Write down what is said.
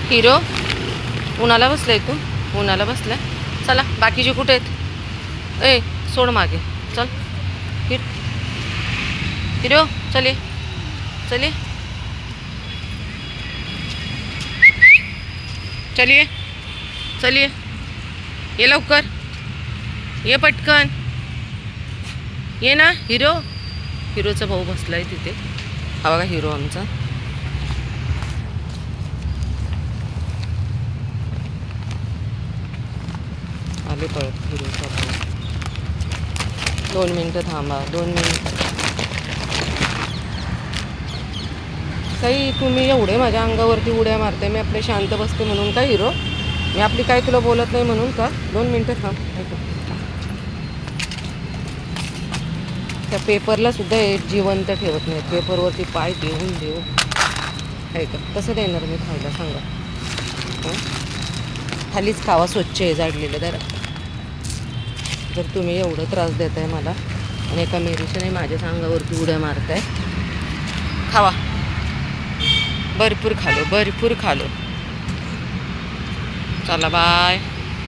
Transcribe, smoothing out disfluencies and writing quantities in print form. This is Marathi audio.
हिरो उन्हाला बसलाय तू, उन्हाला बसलाय. चला बाकीचे कुठे आहेत? ए सोड मागे, चल. हिरो चल चलिए चलिए चलिए, ये लवकर, ये पटकन ये ना. हिरोचा भाऊ बसलाय तिथे. हा बघा हिरो आमचा. आले पळत हिरोचा भाऊ. 2 मिनटं थांबा, 2 मिनटं. काही तुम्ही एवढे माझ्या अंगावरती उड्या मारते. मी आपले शांत बसते म्हणून का हिरो? मी आपली काय तुला बोलत नाही म्हणून का? 2 मिनटं थांब. त्या पेपरला सुद्धा जिवंत ठेवत नाही. पेपरवरती पाय देऊ आहे का? कसं देणार मी खायला सांगा? खालीच खावा, स्वच्छ आहे जाडलेलं. जर तुम्ही एवढं त्रास देताय मला आणि एका मेरीशने माझ्याच अंगावरती उड्या मारताय. खावा, भरपूर खालो. चला बाय.